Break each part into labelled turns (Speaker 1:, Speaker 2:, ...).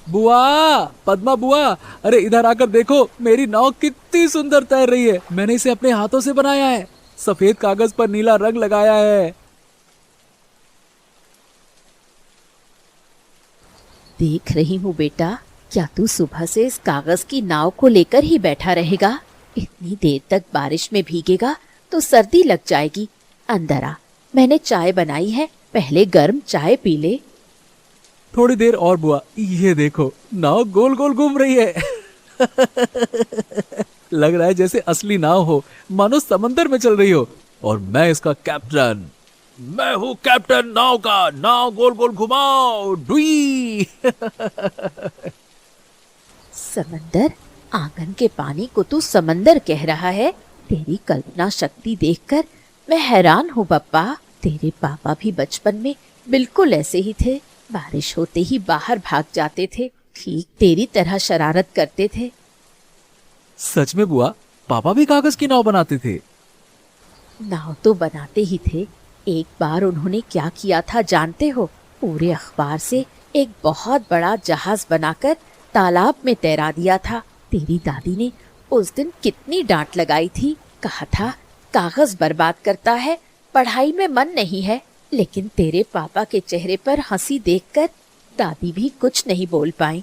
Speaker 1: बुआ, पद्मा बुआ, अरे इधर आकर देखो, मेरी नाव कितनी सुंदर तैर रही है। मैंने इसे अपने हाथों से बनाया है। सफेद कागज पर नीला रंग लगाया है।
Speaker 2: देख रही हूँ बेटा, क्या तू सुबह से इस कागज की नाव को लेकर ही बैठा रहेगा? इतनी देर तक बारिश में भीगेगा तो सर्दी लग जाएगी। अंदर आ, मैंने चाय बनाई है, पहले गर्म चाय पी ले।
Speaker 1: थोड़ी देर और बुआ, ये देखो नाव गोल गोल घूम रही है। लग रहा है जैसे असली नाव हो, मानो समंदर में चल रही हो। और मैं इसका कैप्टन। मैं हूँ कैप्टन नाव का। नाव गोल गोल घुमाओ, डुई।
Speaker 2: समंदर? आंगन के पानी को तू समंदर कह रहा है? तेरी कल्पना शक्ति देखकर मैं हैरान हूँ बप्पा। तेरे पापा भी बचपन में बिल्कुल ऐसे ही थे। बारिश होते ही बाहर भाग जाते थे, ठीक तेरी तरह शरारत करते थे।
Speaker 1: सच में बुआ, पापा भी कागज की नाव बनाते थे?
Speaker 2: नाव तो बनाते ही थे। एक बार उन्होंने क्या किया था जानते हो? पूरे अखबार से एक बहुत बड़ा जहाज बनाकर तालाब में तैरा दिया था। तेरी दादी ने उस दिन कितनी डांट लगाई थी। कहा था कागज बर्बाद करता है, पढ़ाई में मन नहीं है। लेकिन तेरे पापा के चेहरे पर हंसी देखकर दादी भी कुछ नहीं बोल पाई।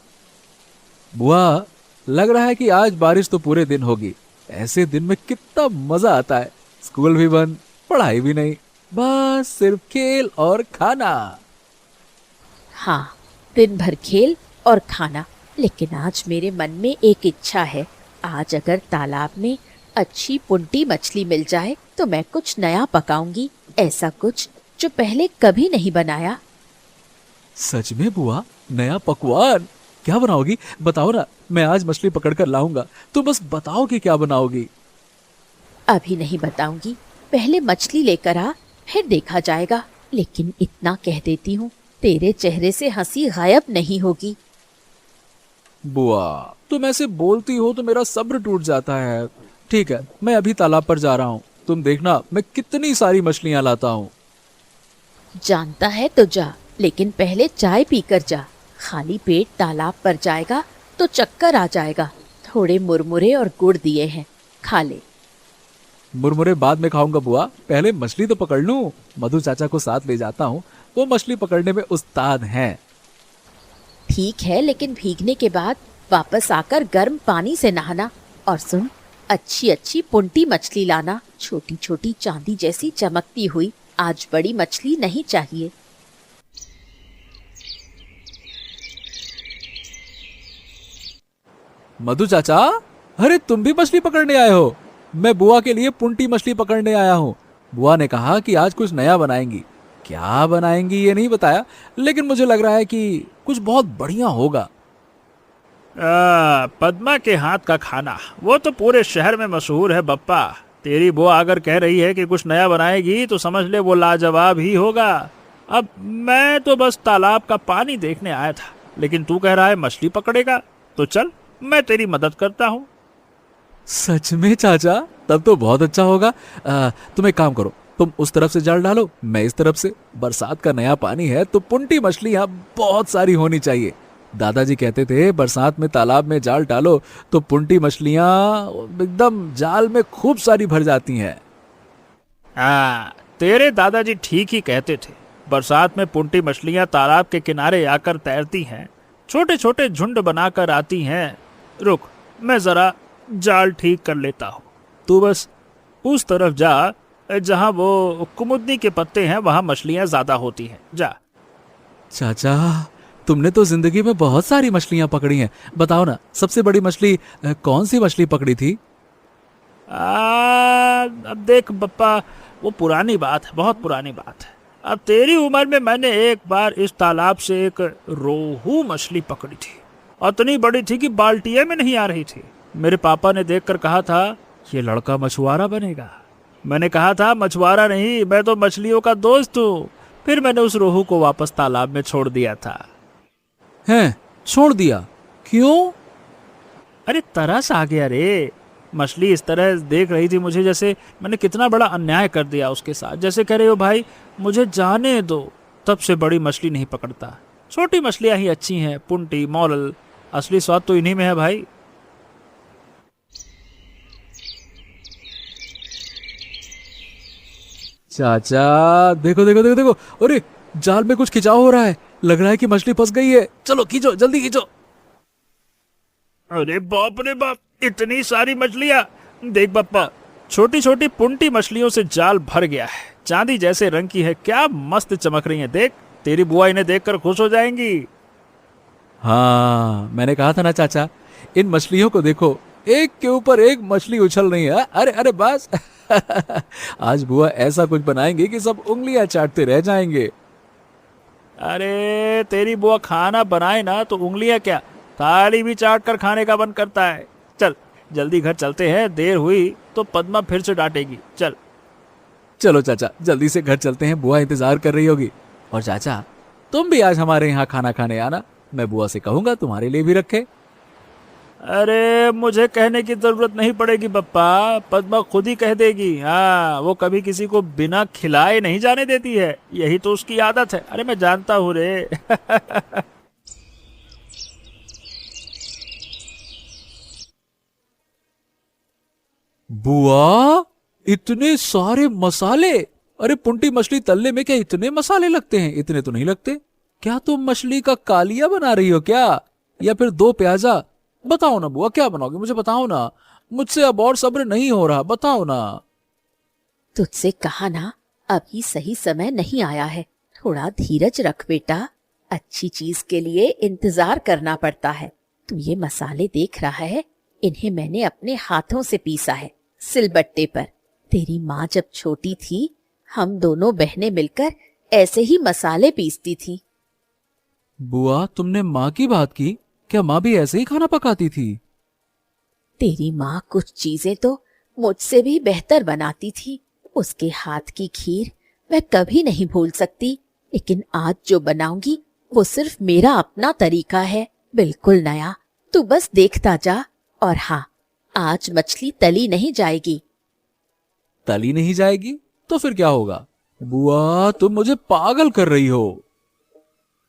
Speaker 1: बुआ, लग रहा है कि आज बारिश तो पूरे दिन होगी। ऐसे दिन में कितना मजा आता है। स्कूल भी बंद, पढ़ाई भी नहीं, बस सिर्फ खेल और खाना।
Speaker 2: हाँ, दिन भर खेल और खाना। लेकिन आज मेरे मन में एक इच्छा है। आज अगर तालाब में अच्छी पुंटी मछली मिल जाए तो मैं कुछ नया पकाऊंगी, ऐसा कुछ जो पहले कभी नहीं बनाया।
Speaker 1: सच में बुआ? नया पकवान? क्या बनाओगी? बताओ ना, मैं आज मछली पकड़ कर लाऊंगा। तो बस बताओ कि क्या बनाओगी।
Speaker 2: अभी नहीं बताऊंगी, पहले मछली लेकर आ, फिर देखा जाएगा। लेकिन इतना कह देती हूँ, तेरे चेहरे से हंसी गायब नहीं होगी।
Speaker 1: बुआ, तुम ऐसे बोलती हो तो मेरा सब्र टूट जाता है। ठीक है, मैं अभी तालाब पर जा रहा हूँ। तुम देखना मैं कितनी सारी मछलियाँ लाता हूँ।
Speaker 2: जानता है तो जा, लेकिन पहले चाय पीकर जा। खाली पेट तालाब पर जाएगा तो चक्कर आ जाएगा। थोड़े मुरमुरे और गुड़ दिए हैं, खा ले।
Speaker 1: मुरमुरे बाद में खाऊंगा बुआ, पहले मछली तो पकड़ लूं। मधु चाचा को साथ ले जाता हूँ, वो मछली पकड़ने में उस्ताद हैं।
Speaker 2: ठीक है, लेकिन भीगने के बाद वापस आकर गर्म पानी से नहाना। और सुन, अच्छी अच्छी पुंटी मछली लाना, छोटी छोटी चांदी जैसी चमकती हुई। आज बड़ी मछली नहीं चाहिए।
Speaker 1: मधु चाचा, अरे तुम भी मछली पकड़ने आए हो? मैं बुआ के लिए पुंटी मछली पकड़ने आया हूँ। बुआ ने कहा कि आज कुछ नया बनाएंगी। क्या बनाएंगी ये नहीं बताया, लेकिन मुझे लग रहा है कि कुछ बहुत बढ़िया होगा।
Speaker 3: पद्मा के हाथ का खाना वो तो पूरे शहर में मशहूर है बप्पा। तेरी बुआ अगर कह रही है कि कुछ नया बनाएगी तो समझ ले वो लाजवाब ही होगा। अब मैं तो बस तालाब का पानी देखने आया था, लेकिन तू कह रहा है मछली पकड़ेगा, तो चल मैं तेरी मदद करता हूँ।
Speaker 1: सच में चाचा? तब तो बहुत अच्छा होगा। तुम एक काम करो, तुम उस तरफ से जाल डालो, मैं इस तरफ से। बरसात का नया पानी है तो पुंटी मछली यहाँ बहुत सारी होनी चाहिए। दादाजी कहते थे बरसात में तालाब में जाल डालो तो पुंटी मछलियाँ एकदम जाल में खूब सारी भर जाती हैं।
Speaker 3: तेरे दादाजी ठीक ही कहते थे। बरसात में पुंटी मछलियाँ तालाब के किनारे आकर तैरती हैं, छोटे छोटे झुंड बनाकर आती हैं। रुक, मैं जरा जाल ठीक कर लेता हूँ। तू बस उस तरफ जा जहाँ वो कुमुदनी के पत्ते हैं, वहाँ मछलियाँ ज्यादा होती हैं। जा।
Speaker 1: चाचा, तुमने तो जिंदगी में बहुत सारी मछलियाँ पकड़ी हैं। बताओ ना, सबसे बड़ी मछली कौन सी मछली पकड़ी थी?
Speaker 3: अब देख बप्पा, वो पुरानी बात है, बहुत पुरानी बात है। अब तेरी उम्र में मैंने एक बार इस तालाब से एक रोहू मछली पकड़ी थी। उतनी बड़ी थी कि बाल्टिया में नहीं आ रही थी। मेरे पापा ने देखकर कहा था ये लड़का मछुआरा बनेगा। मैंने कहा था मछुआरा नहीं, मैं तो मछलियों का दोस्त हूँ। फिर मैंने उस रोहू को वापस तालाब में छोड़ दिया था।
Speaker 1: हैं? छोड़ दिया? क्यों?
Speaker 3: अरे तरस आ गया रे। मछली इस तरह देख रही थी मुझे जैसे मैंने कितना बड़ा अन्याय कर दिया उसके साथ। जैसे कह रही हो भाई मुझे जाने दो, तब से बड़ी मछली नहीं पकड़ता। छोटी मछलियां ही अच्छी हैं, पुंटी, मॉरल, असली स्वाद तो इन्हीं में है भाई।
Speaker 1: चाचा देखो देखो देखो देखो, अरे जाल में कुछ खिंचाव हो रहा है, लग रहा है कि मछली फंस गई है। चलो खींचो, जल्दी खींचो।
Speaker 3: अरे बाप रे बाप, इतनी सारी मछलियां। देख पप्पा, छोटी छोटी पुंटी मछलियों से जाल भर गया है, चांदी जैसे रंग की है, क्या मस्त चमक रही है। देख, तेरी बुआ इन्हें देखकर खुश हो जाएंगी।
Speaker 1: हाँ मैंने कहा था ना चाचा, इन मछलियों को देखो, एक के ऊपर एक मछली उछल रही है। अरे अरे बस आज बुआ ऐसा कुछ बनाएंगे कि सब उंगलियां चाटते रह जाएंगे।
Speaker 3: अरे तेरी बुआ खाना बनाए ना तो उंगलियां क्या, थाली भी चाट कर खाने का मन करता है। चल जल्दी घर चलते हैं, देर हुई तो पद्मा फिर से डांटेगी। चल
Speaker 1: चलो चाचा जल्दी से घर चलते हैं, बुआ इंतजार कर रही होगी। और चाचा तुम भी आज हमारे यहाँ खाना खाने आना, मैं बुआ से कहूंगा तुम्हारे लिए भी रखे।
Speaker 3: अरे मुझे कहने की जरूरत नहीं पड़ेगी पप्पा, पद्मा खुद ही कह देगी। हाँ, वो कभी किसी को बिना खिलाए नहीं जाने देती है, यही तो उसकी आदत है। अरे मैं जानता हूँ रे।
Speaker 1: बुआ इतने सारे मसाले, अरे पुंटी मछली तलने में क्या इतने मसाले लगते हैं? इतने तो नहीं लगते। क्या तुम मछली का कालिया बना रही हो क्या, या फिर दो प्याजा? बताओ ना बुआ, क्या बनाओगे मुझे बताओ ना, मुझसे अब और सब्र नहीं हो रहा, बताओ ना।
Speaker 2: तुझसे कहा ना, अभी सही समय नहीं आया है, थोड़ा धीरज रख बेटा। अच्छी चीज के लिए इंतजार करना पड़ता है। तू ये मसाले देख रहा है, इन्हें मैंने अपने हाथों से पीसा है, सिलबट्टे पर। तेरी माँ जब छोटी थी, हम दोनों बहनें मिलकर ऐसे ही मसाले पीसती थी।
Speaker 1: बुआ तुमने माँ की बात की, क्या माँ भी ऐसे ही खाना पकाती थी?
Speaker 2: तेरी माँ कुछ चीजें तो मुझसे भी बेहतर बनाती थी। उसके हाथ की खीर मैं कभी नहीं भूल सकती, लेकिन आज जो बनाऊंगी वो सिर्फ मेरा अपना तरीका है, बिल्कुल नया। तू बस देखता जा। और हाँ, आज मछली तली नहीं जाएगी।
Speaker 1: तली नहीं जाएगी तो फिर क्या होगा? बुआ तुम मुझे पागल कर रही हो।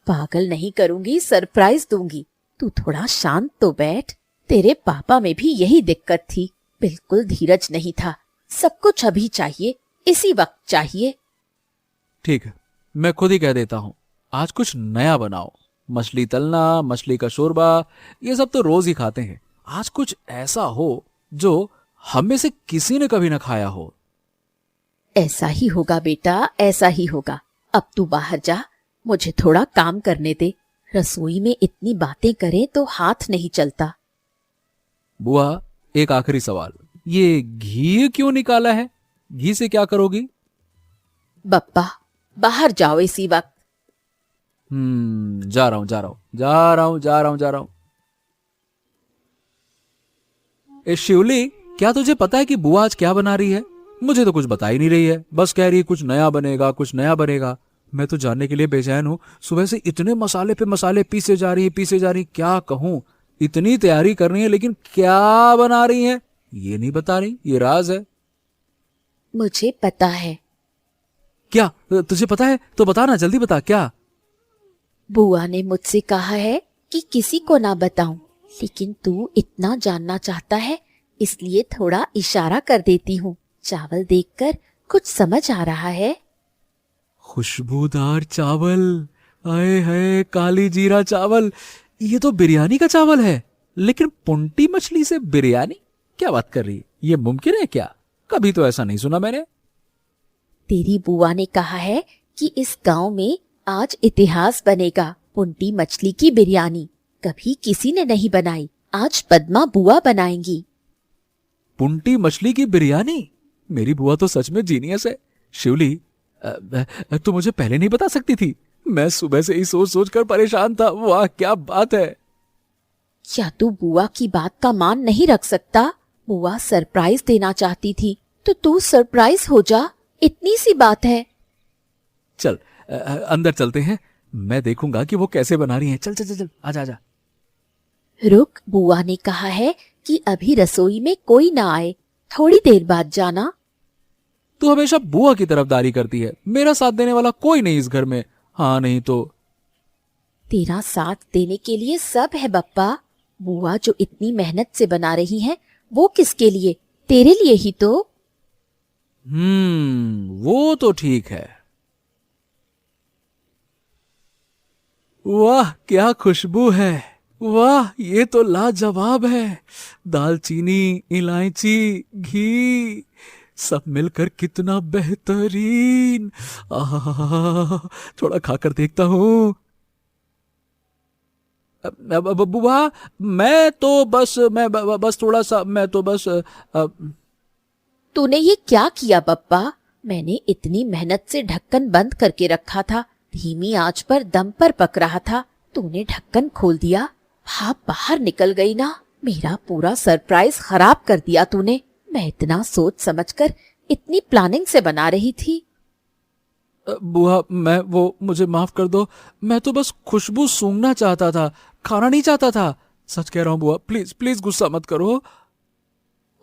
Speaker 2: पागल नहीं करूंगी, सरप्राइज दूंगी। तू थोड़ा शांत तो बैठ। तेरे पापा में भी यही दिक्कत थी, बिल्कुल धीरज नहीं था। सब कुछ अभी चाहिए, इसी वक्त चाहिए।
Speaker 1: ठीक है, मैं खुद ही कह देता हूँ, आज कुछ नया बनाओ। मछली तलना, मछली का शोरबा, ये सब तो रोज ही खाते हैं। आज कुछ ऐसा हो जो हम में से किसी ने कभी ना खाया हो।
Speaker 2: ऐसा ही होगा बेटा, ऐसा ही होगा। अब तू बाहर जा, मुझे थोड़ा काम करने दे। रसोई में इतनी बातें करें तो हाथ नहीं चलता।
Speaker 1: बुआ एक आखिरी सवाल, ये घी क्यों निकाला है? घी से क्या करोगी?
Speaker 2: बप्पा बाहर जाओ इसी वक्त।
Speaker 1: जा रहा हूं जा रहा हूं जा रहा हूं जा रहा हूं जा रहा हूं। ए शिवली, क्या तुझे पता है कि बुआ आज क्या बना रही है? मुझे तो कुछ बता ही नहीं रही है, बस कह रही है कुछ नया बनेगा, कुछ नया बनेगा। मैं तो जानने के लिए बेचैन हूं। सुबह से इतने मसाले पे मसाले पीसे जा रही है, पीसे जा रही है, क्या कहूं। इतनी तैयारी कर रही है, लेकिन क्या बना रही है ये नहीं बता रही, ये राज है।
Speaker 2: मुझे पता है।
Speaker 1: क्या तुझे पता है? तो बता ना, जल्दी बता क्या।
Speaker 2: बुआ ने मुझसे कहा है कि किसी को ना बताऊं, लेकिन तू इतना जानना चाहता है, इसलिए थोड़ा इशारा कर देती हूँ। चावल देखकर कुछ समझ आ रहा है?
Speaker 1: खुशबूदार चावल, आए है काली जीरा चावल। ये तो बिरयानी का चावल है, लेकिन पुंटी मछली से बिरयानी? क्या बात कर रही है, ये मुमकिन है क्या? कभी तो ऐसा नहीं सुना मैंने।
Speaker 2: तेरी बुआ ने कहा है कि इस गांव में आज इतिहास बनेगा। पुंटी मछली की बिरयानी कभी किसी ने नहीं बनाई, आज पद्मा बुआ बनाएंगी।
Speaker 1: पुंटी मछली की बिरयानी? मेरी बुआ तो सच में जीनियस है। शिवली, तू मुझे पहले नहीं बता सकती थी? मैं सुबह से ही सोच सोच कर परेशान था। वाह क्या बात है।
Speaker 2: क्या तू बुआ की बात का मान नहीं रख सकता? बुआ सरप्राइज देना चाहती थी, तो तू सरप्राइज हो जा, इतनी सी बात है।
Speaker 1: चल अंदर चलते हैं, मैं देखूंगा कि वो कैसे बना रही हैं। चल चल चल चल, आजा आजा।
Speaker 2: रुक, बुआ ने कहा है कि अभी रसोई में कोई ना आए, थोड़ी देर बाद जाना।
Speaker 1: तू हमेशा बुआ की तरफदारी करती है, मेरा साथ देने वाला कोई नहीं इस घर में। हाँ नहीं तो।
Speaker 2: तेरा साथ देने के लिए सब है बप्पा। बुआ जो इतनी मेहनत से बना रही है, वो किसके लिए? तेरे लिए ही तो।
Speaker 1: वो तो ठीक है। वाह क्या खुशबू है, वाह ये तो लाजवाब है। दालचीनी, इलायची, घी सब मिलकर कितना बेहतरीन। आहा, थोड़ा खाकर देखता हूँ। बुआ मैं तो बस थोड़ा सा, मैं तो बस
Speaker 2: तूने ये क्या किया बप्पा? मैंने इतनी मेहनत से ढक्कन बंद करके रखा था, धीमी आंच पर दम पर पक रहा था। तूने ढक्कन खोल दिया, भाप बाहर निकल गई ना। मेरा पूरा सरप्राइज खराब कर दिया तूने। मैं इतना सोच समझकर, इतनी प्लानिंग से बना रही थी।
Speaker 1: बुआ मुझे माफ कर दो। मैं तो बस खुशबू सूंघना चाहता था, खाना नहीं चाहता था। सच कह रहा हूँ बुआ, प्लीज प्लीज गुस्सा मत करो।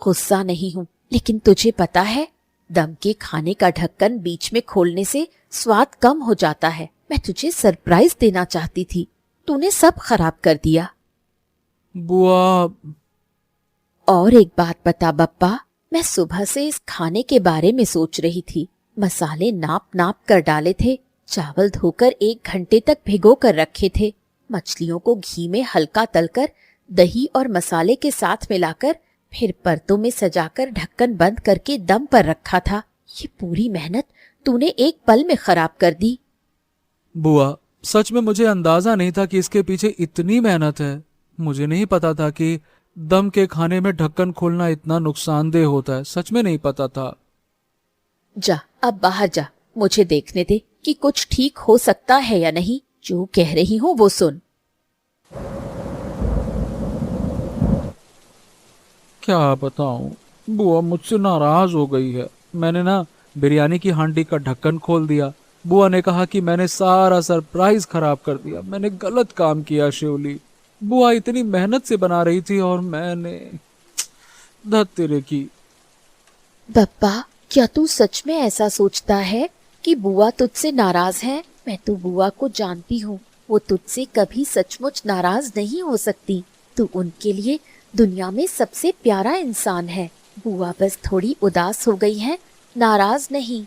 Speaker 2: गुस्सा नहीं हूँ, लेकिन तुझे पता है, दम के खाने का ढक्कन बीच में खोलने से स्वाद कम हो जाता है। मैं तुझे सरप्राइज देना चाहती थी, तूने सब खराब कर दिया।
Speaker 1: बुआ
Speaker 2: और एक बात बता बप्पा, मैं सुबह से इस खाने के बारे में सोच रही थी। मसाले नाप नाप कर डाले थे, चावल धोकर 1 घंटे तक भिगो कर रखे थे, मछलियों को घी में हल्का तलकर दही और मसाले के साथ मिलाकर फिर परतों में सजाकर ढक्कन बंद करके दम पर रखा था। ये पूरी मेहनत तूने एक पल में खराब कर दी।
Speaker 1: बुआ सच में मुझे अंदाजा नहीं था कि इसके पीछे इतनी मेहनत है। मुझे नहीं पता था कि दम के खाने में ढक्कन खोलना इतना नुकसानदेह होता है। सच में नहीं पता था।
Speaker 2: जा अब बाहर जा, मुझे देखने दे कि कुछ ठीक हो सकता है या नहीं। जो कह रही हूँ वो सुन।
Speaker 1: क्या बताऊं, बुआ मुझसे नाराज हो गई है। मैंने ना बिरयानी की हांडी का ढक्कन खोल दिया। बुआ ने कहा कि मैंने सारा सरप्राइज खराब कर दिया। मैंने गलत काम किया शिवली। बुआ इतनी मेहनत से बना रही थी और मैंने धत तेरे की।
Speaker 2: बप्पा क्या तू सच में ऐसा सोचता है कि बुआ तुझसे नाराज है? मैं तो बुआ को जानती हूँ, वो तुझसे कभी सचमुच नाराज नहीं हो सकती। तू उनके लिए दुनिया में सबसे प्यारा इंसान है। बुआ बस थोड़ी उदास हो गई है, नाराज नहीं।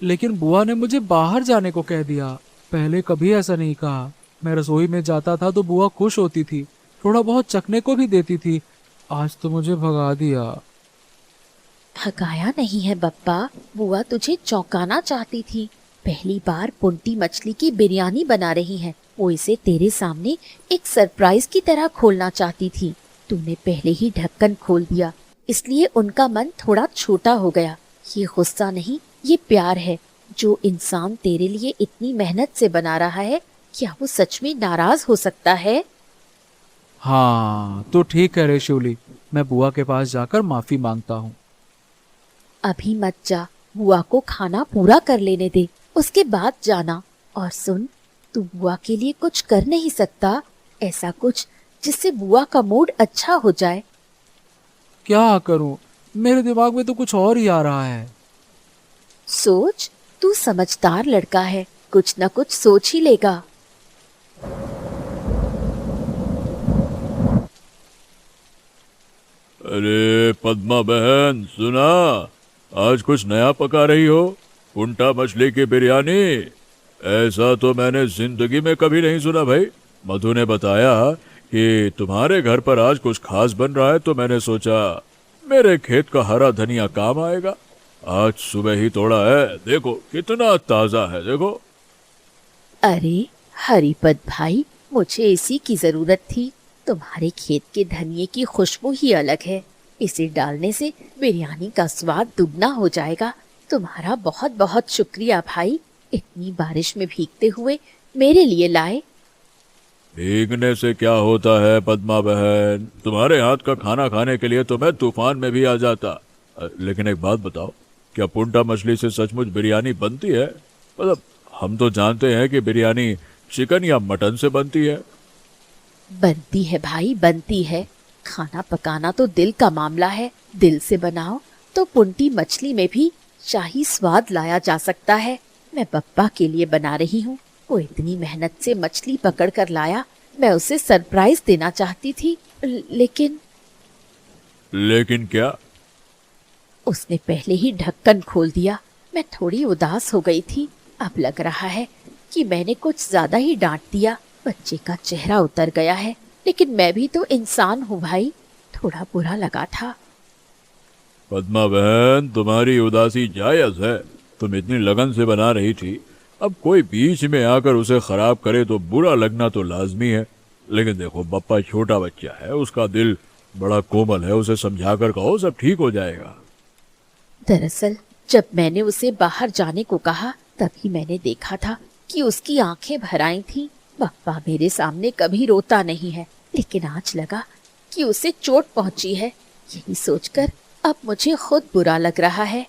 Speaker 1: लेकिन बुआ ने मुझे बाहर जाने को कह दिया। पहले कभी ऐसा नहीं कहा। मैं रसोई में जाता था तो बुआ खुश होती थी, थोड़ा बहुत चखने को भी देती थी। आज तो मुझे भगा दिया।
Speaker 2: भगाया नहीं है बप्पा, बुआ तुझे चौंकाना चाहती थी। पहली बार पुंटी मछली की बिरयानी बना रही है, वो इसे तेरे सामने एक सरप्राइज की तरह खोलना चाहती थी। तूने पहले ही ढक्कन खोल दिया, इसलिए उनका मन थोड़ा छोटा हो गया। ये गुस्सा नहीं, ये प्यार है। जो इंसान तेरे लिए इतनी मेहनत से बना रहा है, क्या वो सच में नाराज हो सकता है?
Speaker 1: हाँ तो ठीक है रे शिवली, मैं बुआ के पास जाकर माफी मांगता हूँ।
Speaker 2: अभी मत जा, बुआ को खाना पूरा कर लेने दे, उसके बाद जाना। और सुन, तू बुआ के लिए कुछ कर नहीं सकता? ऐसा कुछ जिससे बुआ का मूड अच्छा हो जाए।
Speaker 1: क्या करूं, मेरे दिमाग में तो कुछ और ही आ रहा है।
Speaker 2: सोच, तू समझदार लड़का है, कुछ न कुछ सोच ही लेगा।
Speaker 4: अरे पद्मा बहन, सुना, आज कुछ नया पका रही हो? पुंटा मछली की बिरयानी? ऐसा तो मैंने जिंदगी में कभी नहीं सुना भाई। मधु ने बताया कि तुम्हारे घर पर आज कुछ खास बन रहा है, तो मैंने सोचा मेरे खेत का हरा धनिया काम आएगा। आज सुबह ही तोड़ा है, देखो कितना ताजा है, देखो।
Speaker 2: अरे हरिपद भाई, मुझे इसी की जरूरत थी। तुम्हारे खेत के धनिये की खुशबू ही अलग है, इसे डालने से बिरयानी का स्वाद दुगना हो जाएगा। तुम्हारा बहुत बहुत शुक्रिया भाई, इतनी बारिश में भीगते हुए मेरे लिए लाए।
Speaker 4: भीगने से क्या होता है पद्मा बहन, तुम्हारे हाथ का खाना खाने के लिए तो मैं तूफान में भी आ जाता। लेकिन एक बात बताओ, क्या पुंटा मछली से सचमुच बिरयानी बनती है? मतलब हम तो जानते हैं कि बिरयानी चिकन या मटन से बनती है।
Speaker 2: बनती है भाई, बनती है। खाना पकाना तो दिल का मामला है, दिल से बनाओ तो पुंटी मछली में भी शाही स्वाद लाया जा सकता है। मैं पप्पा के लिए बना रही हूँ। वो इतनी मेहनत से मछली पकड़ कर लाया, मैं उसे सरप्राइज देना चाहती थी, लेकिन
Speaker 4: लेकिन क्या?
Speaker 2: उसने पहले ही ढक्कन खोल दिया। मैं थोड़ी उदास हो गई थी। अब लग रहा है कि मैंने कुछ ज्यादा ही डांट दिया। बच्चे का चेहरा उतर गया है, लेकिन मैं भी तो इंसान हूँ भाई, थोड़ा बुरा लगा था।
Speaker 4: पद्मा बहन, तुम्हारी उदासी जायज है। तुम इतनी लगन से बना रही थी, अब कोई बीच में आकर उसे खराब करे तो बुरा लगना तो लाजमी है। लेकिन देखो, बप्पा छोटा बच्चा है, उसका दिल बड़ा कोमल है, उसे समझाकर कहो, सब ठीक हो जाएगा।
Speaker 2: दरअसल जब मैंने उसे बाहर जाने को कहा, तभी मैंने देखा था कि उसकी आंखें भर आई थीं। पप्पा मेरे सामने कभी रोता नहीं है, लेकिन आज लगा कि उसे चोट पहुंची है। यही सोचकर अब मुझे खुद बुरा लग रहा है।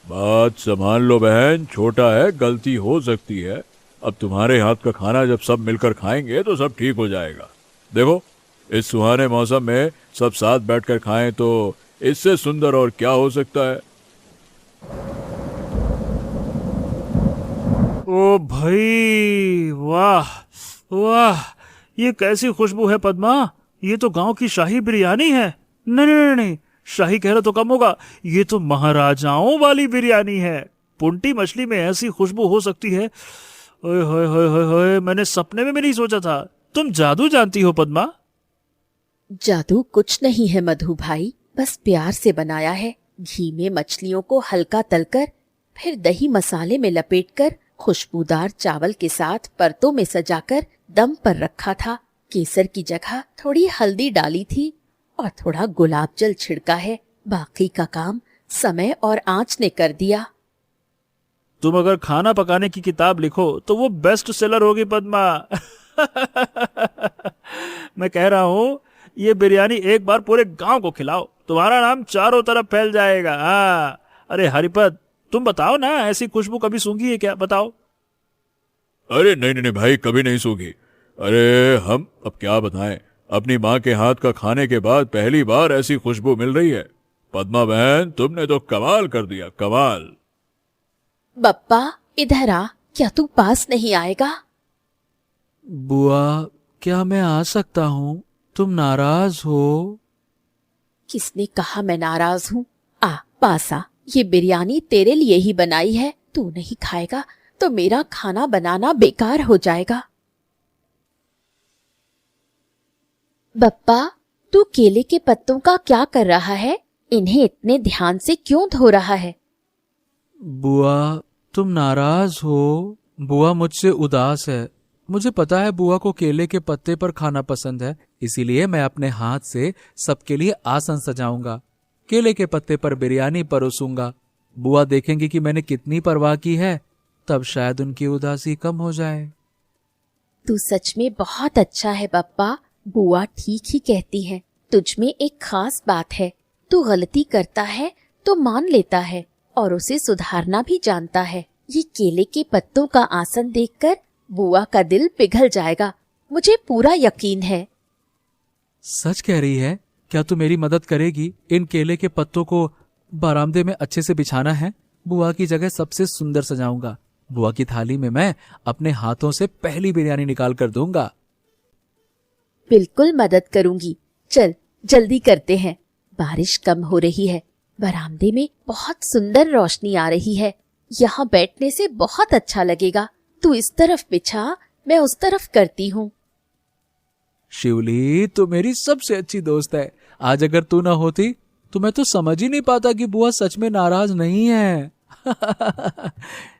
Speaker 4: बात संभाल लो बहन, छोटा है, गलती हो सकती है। अब तुम्हारे हाथ का खाना जब सब मिलकर खाएंगे तो सब ठीक हो जाएगा। देखो, इस सुहाने मौसम में सब साथ बैठकर खाएं तो इससे सुंदर और क्या हो सकता है।
Speaker 3: ओ भाई, वाह वाह, ये कैसी खुशबू है पद्मा। ये तो गांव की शाही बिरयानी है। नहीं नहीं नहीं, शाही कहना तो कम होगा, ये तो महाराजाओं वाली बिरयानी है। पुंटी मछली में ऐसी खुशबू हो सकती है, ओए होए होए होए होए, मैंने सपने में भी नहीं सोचा था। तुम जादू जानती हो पद्मा?
Speaker 2: जादू कुछ नहीं है मधु भाई, बस प्यार से बनाया है। घी में मछलियों को हल्का तलकर, फिर दही मसाले में लपेटकर, खुशबूदार चावल के साथ परतों में सजाकर दम पर रखा था। केसर की जगह थोड़ी हल्दी डाली थी और थोड़ा गुलाब जल छिड़का है। बाकी का काम समय और आंच ने कर दिया।
Speaker 3: तुम अगर खाना पकाने की किताब लिखो तो वो बेस्ट सेलर होगी पद्मा। मैं कह रहा हूँ, ये बिरयानी एक बार पूरे गांव को खिलाओ, तुम्हारा नाम चारों तरफ फैल जाएगा। हाँ, अरे हरिपद, तुम बताओ ना, ऐसी खुशबू कभी सूंघी है क्या? बताओ।
Speaker 4: अरे नहीं नहीं नहीं भाई, कभी नहीं सूंघी। अरे हम अब क्या बताएं, अपनी माँ के हाथ का खाने के बाद पहली बार ऐसी खुशबू मिल रही है। पद्मा बहन, तुमने तो कमाल कर दिया, कमाल।
Speaker 2: बप्पा इधर आ, क्या तू पास नहीं आएगा?
Speaker 1: बुआ, क्या मैं आ सकता हूँ? तुम नाराज हो?
Speaker 2: किसने कहा मैं नाराज हूँ? आ पास आ, ये बिरयानी तेरे लिए ही बनाई है। तू नहीं खाएगा तो मेरा खाना बनाना बेकार हो जाएगा। बप्पा, तू केले के पत्तों का क्या कर रहा है? इन्हें इतने ध्यान से क्यों धो रहा है?
Speaker 1: बुआ, तुम नाराज हो? बुआ मुझसे उदास है। मुझे पता है बुआ को केले के पत्ते पर खाना पसंद है, इसीलिए मैं अपने हाथ से सबके लिए आसन सजाऊंगा, केले के पत्ते पर बिरयानी परोसूंगा। बुआ देखेंगी कि मैंने कितनी परवाह की है, तब शायद उनकी उदासी कम हो जाए।
Speaker 2: तू सच में बहुत अच्छा है बप्पा। बुआ ठीक ही कहती है, तुझ में एक खास बात है। तू गलती करता है तो मान लेता है और उसे सुधारना भी जानता है। ये केले के पत्तों का आसन देखकर बुआ का दिल पिघल जाएगा, मुझे पूरा यकीन है।
Speaker 1: सच कह रही है? क्या तू मेरी मदद करेगी? इन केले के पत्तों को बरामदे में अच्छे से बिछाना है। बुआ की जगह सबसे सुंदर सजाऊंगा। बुआ की थाली में मैं अपने हाथों से पहली बिरयानी निकाल कर दूंगा।
Speaker 2: बिल्कुल मदद करूंगी। चल जल्दी करते हैं, बारिश कम हो रही है। बरामदे में बहुत सुंदर रोशनी आ रही है। यहाँ बैठने से बहुत अच्छा लगेगा। तू इस तरफ बिछा, मैं उस तरफ करती हूँ।
Speaker 1: शिवली, तू मेरी सबसे अच्छी दोस्त है। आज अगर तू ना होती तो मैं तो समझ ही नहीं पाता कि बुआ सच में नाराज नहीं है।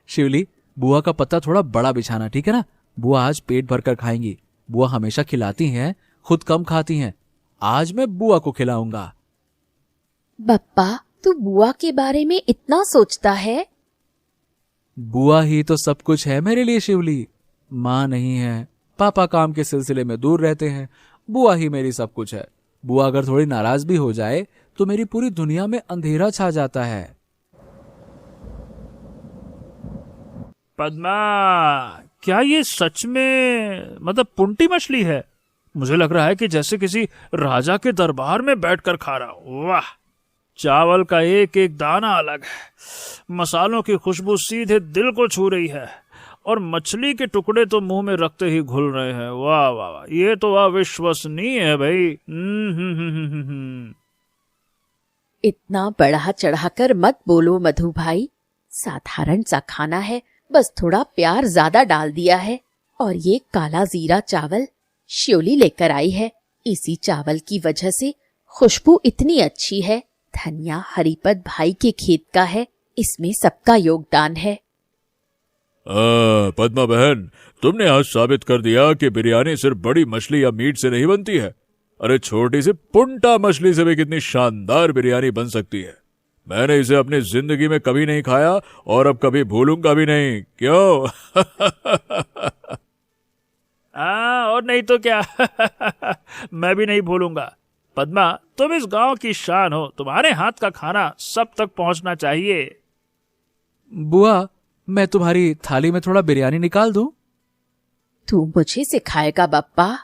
Speaker 1: शिवली, बुआ का पत्ता थोड़ा बड़ा बिछाना, ठीक है ना? बुआ आज पेट भरकर खाएंगी। बुआ हमेशा खिलाती हैं, खुद कम खाती हैं। आज मैं बुआ को खिलाऊंगा।
Speaker 2: बप्पा, तू बुआ के बारे में इतना सोचता है?
Speaker 1: बुआ ही तो सब कुछ है मेरे लिए शिवली। माँ नहीं है, पापा काम के सिलसिले में दूर रहते हैं, बुआ ही मेरी सब कुछ है। बुआ अगर थोड़ी नाराज भी हो जाए तो मेरी पूरी दुनिया में अंधेरा छा जाता है।
Speaker 3: पद्मा, क्या ये सच में मतलब पुंटी मछली है? मुझे लग रहा है कि जैसे किसी राजा के दरबार में बैठकर खा रहा हूं। वाह, चावल का एक एक दाना अलग है, मसालों की खुशबू सीधे दिल को छू रही है, और मछली के टुकड़े तो मुंह में रखते ही घुल रहे हैं। वाह वाह वाह, ये तो अविश्वसनीय है भाई।
Speaker 2: इतना बढ़ा चढ़ाकर मत बोलो मधु भाई, साधारण सा खाना है, बस थोड़ा प्यार ज्यादा डाल दिया है। और ये काला जीरा चावल श्योली लेकर आई है, इसी चावल की वजह से खुशबू इतनी अच्छी है। धनिया हरिपत भाई के खेत का है, इसमें सबका योगदान है।
Speaker 4: पद्मा बहन, तुमने आज साबित कर दिया कि बिरयानी सिर्फ बड़ी मछली या मीट से नहीं बनती है। अरे छोटी सी पुंटा मछली से भी कितनी शानदार बिरयानी बन सकती है। मैंने इसे अपनी जिंदगी में कभी नहीं खाया और अब कभी भूलूंगा भी नहीं। क्यों?
Speaker 3: और नहीं तो क्या। मैं भी नहीं भूलूंगा। पद्मा, तुम इस गांव की शान हो, तुम्हारे हाथ का खाना सब तक पहुंचना चाहिए।
Speaker 1: बुआ, मैं तुम्हारी थाली में थोड़ा बिरयानी निकाल दूं?
Speaker 2: तू मुझे सिखाएगा बप्पा?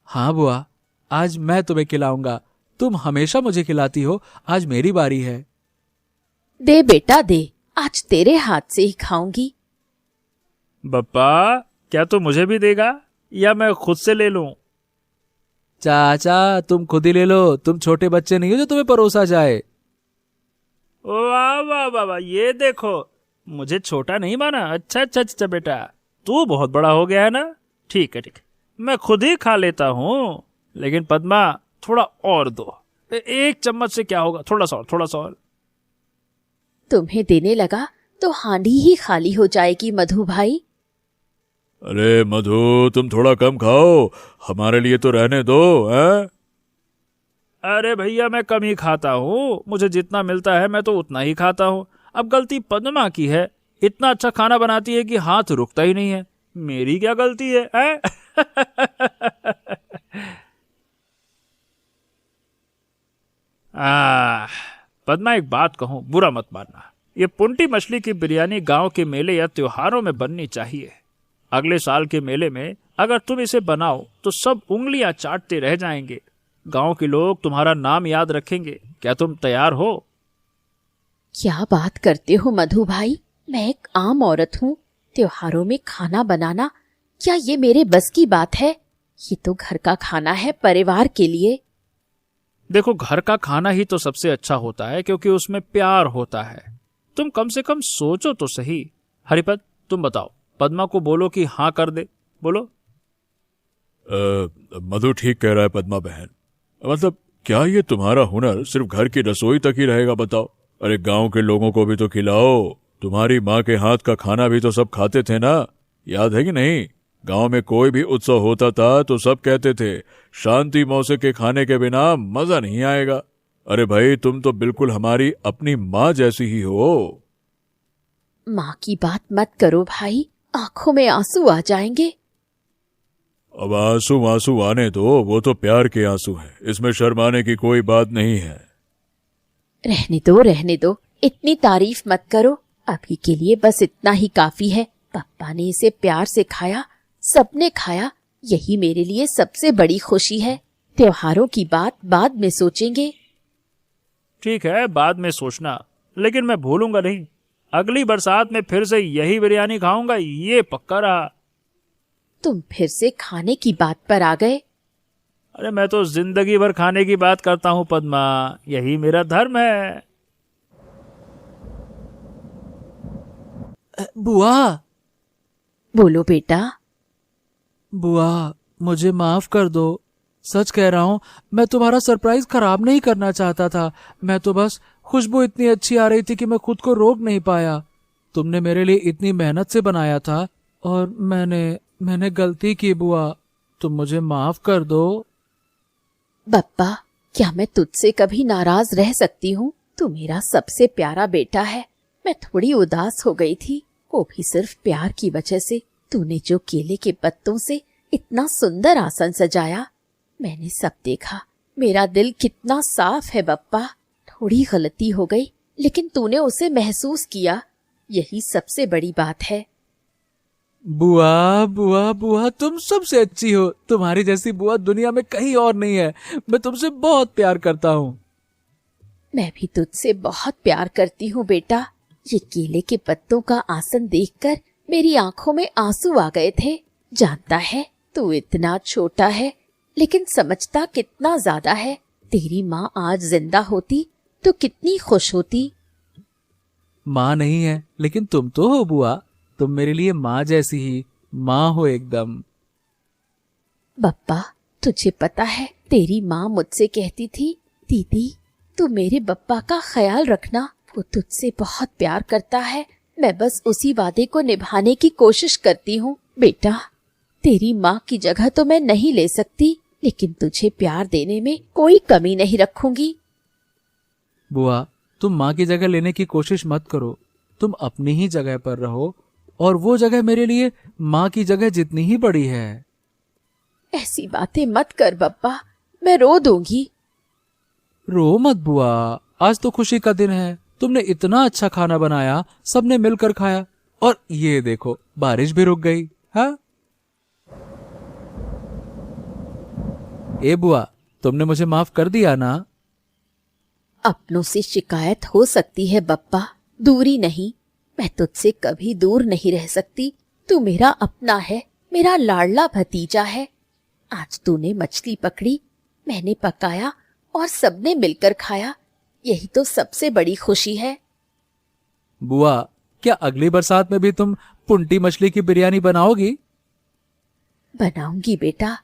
Speaker 1: हाँ बुआ, आज मैं तुम्हें खिलाऊंगा। तुम हमेशा मुझे खिलाती हो, आज मेरी बारी है।
Speaker 2: दे बेटा दे, आज तेरे हाथ से ही खाऊंगी।
Speaker 3: बप्पा, क्या तू मुझे भी देगा या मैं खुद से ले लूं?
Speaker 1: चाचा, तुम खुद ही ले लो, तुम छोटे बच्चे नहीं हो जो तुम्हें परोसा जाए।
Speaker 3: वाह वाह वाह वाह, ये देखो, मुझे छोटा नहीं माना। अच्छा अच्छा अच्छा बेटा, तू बहुत बड़ा हो गया है ना। ठीक है ठीक है, मैं खुद ही खा लेता हूँ, लेकिन पद्मा थोड़ा और दो। एक चम्मच से क्या होगा, थोड़ा सा और, थोड़ा सा और।
Speaker 2: तुम्हें देने लगा तो हांडी ही खाली हो जाएगी मधु भाई।
Speaker 4: अरे मधु, तुम थोड़ा कम खाओ, हमारे लिए तो रहने दो। हैं?
Speaker 3: अरे भैया, मैं कम ही खाता हूँ, मुझे जितना मिलता है मैं तो उतना ही खाता हूँ। अब गलती पद्मा की है, इतना अच्छा खाना बनाती है कि हाथ रुकता ही नहीं है। मेरी क्या गलती है? पद्मा, एक बात कहूं, बुरा मत मानना। ये पुंटी मछली की बिरयानी गांव के मेले या त्योहारों में बननी चाहिए। अगले साल के मेले में अगर तुम इसे बनाओ तो सब उंगलियां चाटते रह जाएंगे। गांव के लोग तुम्हारा नाम याद रखेंगे। क्या तुम तैयार हो?
Speaker 2: क्या बात करते हो मधु भाई, मैं एक आम औरत हूँ। त्योहारों में खाना बनाना, क्या ये मेरे बस की बात है? ये तो घर का खाना है, परिवार के लिए।
Speaker 3: देखो, घर का खाना ही तो सबसे अच्छा होता है, क्योंकि उसमें प्यार होता है। तुम कम से कम सोचो तो सही। हरिपत, तुम बताओ, पद्मा को बोलो कि हाँ कर दे। बोलो।
Speaker 4: मधु ठीक कह रहा है पद्मा बहन। मतलब क्या ये तुम्हारा हुनर सिर्फ घर की रसोई तक ही रहेगा? बताओ। अरे गांव के लोगों को भी तो खिलाओ। तुम्हारी माँ के हाथ का खाना भी तो सब खाते थे ना, याद है कि नहीं? गांव में कोई भी उत्सव होता था तो सब कहते थे, शांति मौसे के खाने के बिना मजा नहीं आएगा। अरे भाई, तुम तो बिल्कुल हमारी अपनी माँ जैसी ही हो।
Speaker 2: माँ की बात मत करो भाई, आंखों में आंसू आ जाएंगे।
Speaker 4: अब आंसू आंसू आने दो, वो तो प्यार के आंसू हैं, इसमें शर्माने की कोई बात नहीं है।
Speaker 2: रहने दो, इतनी तारीफ मत करो। अभी के लिए बस इतना ही काफी है। पापा ने इसे प्यार से खाया, सबने खाया, यही मेरे लिए सबसे बड़ी खुशी है। त्योहारों की बात बाद में सोचेंगे।
Speaker 3: ठीक है, बाद में सोचना, लेकिन मैं भूलूंगा नहीं। अगली बरसात में फिर से यही बिरयानी खाऊंगा, ये पक्का रहा।
Speaker 2: तुम फिर से खाने की बात पर आ गए।
Speaker 3: अरे मैं तो जिंदगी भर खाने की बात करता हूँ पद्मा, यही मेरा धर्म है।
Speaker 1: बुआ।
Speaker 2: बोलो बेटा।
Speaker 1: बुआ, मुझे माफ कर दो। सच कह रहा हूँ, मैं तुम्हारा सरप्राइज खराब नहीं करना चाहता था। मैं तो बस, खुशबू इतनी अच्छी आ रही थी कि मैं खुद को रोक नहीं पाया। तुमने मेरे लिए इतनी मेहनत से बनाया था और मैंने गलती की। बुआ, तुम मुझे माफ कर दो।
Speaker 2: बप्पा, क्या मैं तुझसे कभी नाराज रह सकती हूँ? तू मेरा सबसे प्यारा बेटा है। मैं थोड़ी उदास हो गई थी, वो भी सिर्फ प्यार की वजह से। तूने जो केले के पत्तों से इतना सुंदर आसन सजाया, मैंने सब देखा। मेरा दिल कितना साफ है बप्पा। थोड़ी गलती हो गई, लेकिन तूने उसे महसूस किया, यही सबसे बड़ी बात है।
Speaker 1: बुआ बुआ बुआ, तुम सबसे अच्छी हो। तुम्हारी जैसी बुआ दुनिया में कहीं और नहीं है। मैं तुमसे बहुत प्यार करता हूँ।
Speaker 2: मैं भी तुझसे बहुत प्यार करती हूँ बेटा। ये केले के पत्तों का आसन देखकर मेरी आंखों में आंसू आ गए थे। जानता है तू इतना छोटा है लेकिन समझता कितना ज्यादा है। तेरी माँ आज जिंदा होती तो कितनी खुश होती।
Speaker 1: माँ नहीं है लेकिन तुम तो हो बुआ। तुम मेरे लिए माँ जैसी ही माँ हो एकदम।
Speaker 2: बप्पा, तुझे पता है तेरी माँ मुझसे कहती थी, दीदी तू मेरे बप्पा का ख्याल रखना, वो तुझसे बहुत प्यार करता है। मैं बस उसी वादे को निभाने की कोशिश करती हूँ। बेटा, तेरी माँ की जगह तो मैं नहीं ले सकती लेकिन तुझे प्यार देने में कोई कमी नहीं रखूंगी।
Speaker 1: बुआ, तुम माँ की जगह लेने की कोशिश मत करो। तुम अपनी ही जगह पर रहो और वो जगह मेरे लिए माँ की जगह जितनी ही बड़ी है।
Speaker 2: ऐसी बातें मत कर बप्पा, मैं रो दूंगी।
Speaker 1: रो मत बुआ, आज तो खुशी का दिन है। तुमने इतना अच्छा खाना बनाया, सबने मिलकर खाया और ये देखो बारिश भी रुक गई। हाँ ए बुआ, तुमने मुझे माफ कर दिया ना?
Speaker 2: अपनों से शिकायत हो सकती है बप्पा, दूरी नहीं। मैं तुझसे कभी दूर नहीं रह सकती। तू मेरा अपना है, मेरा लाडला भतीजा है। आज तूने मछली पकड़ी, मैंने पकाया और सबने मिलकर खाया। यही तो सबसे बड़ी खुशी है।
Speaker 1: बुआ, क्या अगली बरसात में भी तुम पुंटी मछली की बिरयानी बनाओगी?
Speaker 2: बनाऊंगी बेटा,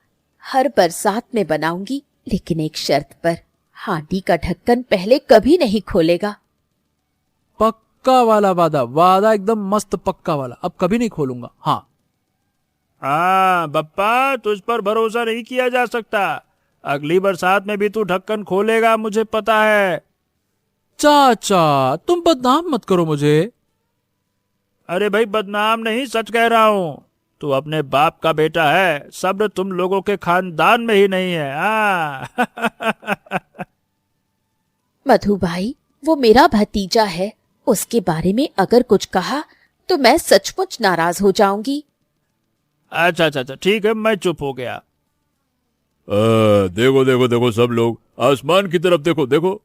Speaker 2: हर बरसात में बनाऊंगी, लेकिन एक शर्त पर। हांडी का ढक्कन पहले कभी नहीं खोलेगा।
Speaker 1: पक्का वाला वादा, वादा एकदम मस्त पक्का वाला। अब कभी नहीं खोलूंगा। हाँ
Speaker 3: हाँ बप्पा, तुझ पर भरोसा नहीं किया जा सकता। अगली बरसात में भी तू ढक्कन खोलेगा, मुझे पता है।
Speaker 1: चाचा, तुम बदनाम मत करो मुझे।
Speaker 3: अरे भाई, बदनाम नहीं, सच कह रहा हूँ। तू अपने बाप का बेटा है, सब्र तुम लोगों के खानदान में ही नहीं है।
Speaker 2: मधु भाई, वो मेरा भतीजा है। उसके बारे में अगर कुछ कहा तो मैं सचमुच नाराज हो जाऊंगी।
Speaker 3: अच्छा अच्छा अच्छा, ठीक है, मैं चुप हो गया।
Speaker 4: देखो देखो देखो, सब लोग आसमान की तरफ देखो देखो।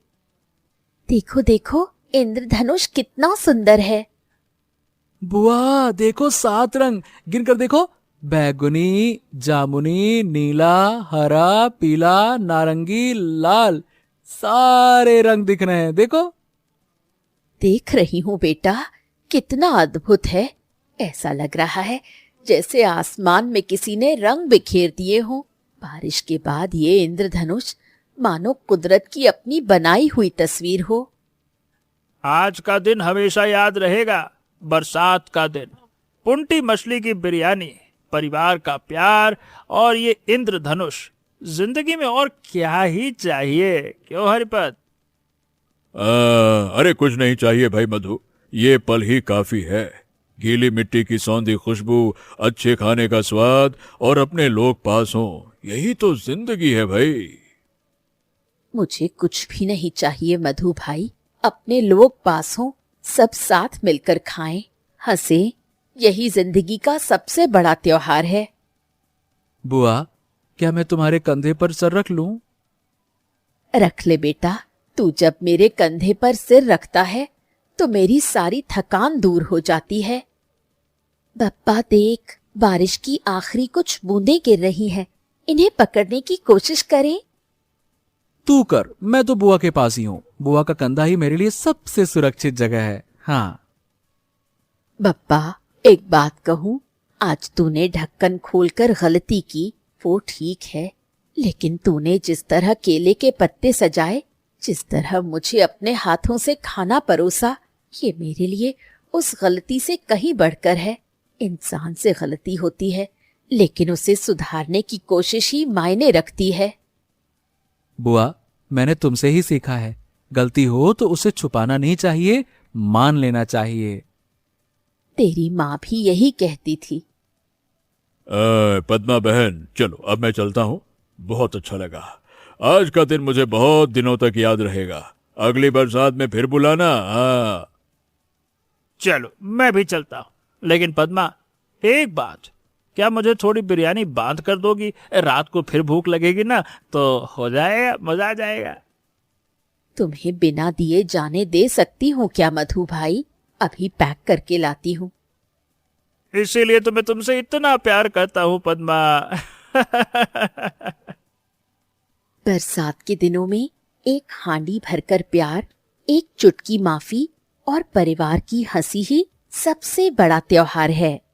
Speaker 2: देखो देखो, इंद्रधनुष कितना सुंदर है।
Speaker 1: बुआ देखो, 7 रंग गिनकर देखो। बैगुनी, जामुनी, नीला, हरा, पीला, नारंगी, लाल, सारे रंग दिख रहे हैं। देखो।
Speaker 2: देख रही हूँ बेटा, कितना अद्भुत है। ऐसा लग रहा है जैसे आसमान में किसी ने रंग बिखेर दिए हों। बारिश के बाद ये इंद्रधनुष मानो कुदरत की अपनी बनाई हुई तस्वीर हो।
Speaker 3: आज का दिन हमेशा याद रहेगा। बरसात का दिन, पुंटी मछली की बिरयानी, परिवार का प्यार और ये इंद्रधनुष। जिंदगी में और क्या ही चाहिए, क्यों हरिपत?
Speaker 4: अरे कुछ नहीं चाहिए भाई मधु, ये पल ही काफी है। गीली मिट्टी की सौंधी खुशबू, अच्छे खाने का स्वाद और अपने लोग पास हों, यही तो जिंदगी है भाई।
Speaker 2: मुझे कुछ भी नहीं चाहिए मधु भाई। अपने लोग पास हों, सब साथ मिलकर खाएं, हंसें। यही जिंदगी का सबसे बड़ा त्योहार है।
Speaker 1: बुआ, क्या मैं तुम्हारे कंधे पर सर रख लूं?
Speaker 2: रख ले बेटा। तू जब मेरे कंधे पर सिर रखता है तो मेरी सारी थकान दूर हो जाती है। बप्पा देख, बारिश की आखिरी कुछ बूंदें गिर रही हैं। इन्हें पकड़ने की कोशिश करें।
Speaker 1: तू कर, मैं तो बुआ के पास ही हूँ। बुआ का कंधा ही मेरे लिए सबसे सुरक्षित जगह है। हाँ
Speaker 2: बप्पा, एक बात कहूँ, आज तूने ढक्कन खोलकर गलती की, वो ठीक है, लेकिन तूने जिस तरह केले के पत्ते सजाए, जिस तरह मुझे अपने हाथों से खाना परोसा, ये मेरे लिए उस गलती से कहीं बढ़कर है। इंसान से गलती होती है लेकिन उसे सुधारने की कोशिश ही मायने रखती है।
Speaker 1: बुआ, मैंने तुमसे ही सीखा है, गलती हो तो उसे छुपाना नहीं चाहिए, मान लेना चाहिए।
Speaker 2: तेरी माँ भी यही कहती थी।
Speaker 4: पद्मा बहन, चलो अब मैं चलता हूँ। बहुत अच्छा लगा। आज का दिन मुझे बहुत दिनों तक याद रहेगा। अगली बरसात में फिर बुलाना। हाँ
Speaker 3: चलो, मैं भी चलता हूँ। लेकिन पद्मा, एक बात, क्या मुझे थोड़ी बिरयानी बांध कर दोगी? रात को फिर भूख लगेगी ना, तो हो जाएगा, मजा आ जाएगा।
Speaker 2: तुम्हें बिना दिए जाने दे सकती हूँ क्या मधु भाई? अभी पैक करके लाती हूँ।
Speaker 3: इसीलिए तो मैं तुमसे इतना प्यार करता हूँ पद्मा।
Speaker 2: बरसात के दिनों में एक हांडी भरकर प्यार, एक चुटकी माफी और परिवार की हंसी ही सबसे बड़ा त्योहार है।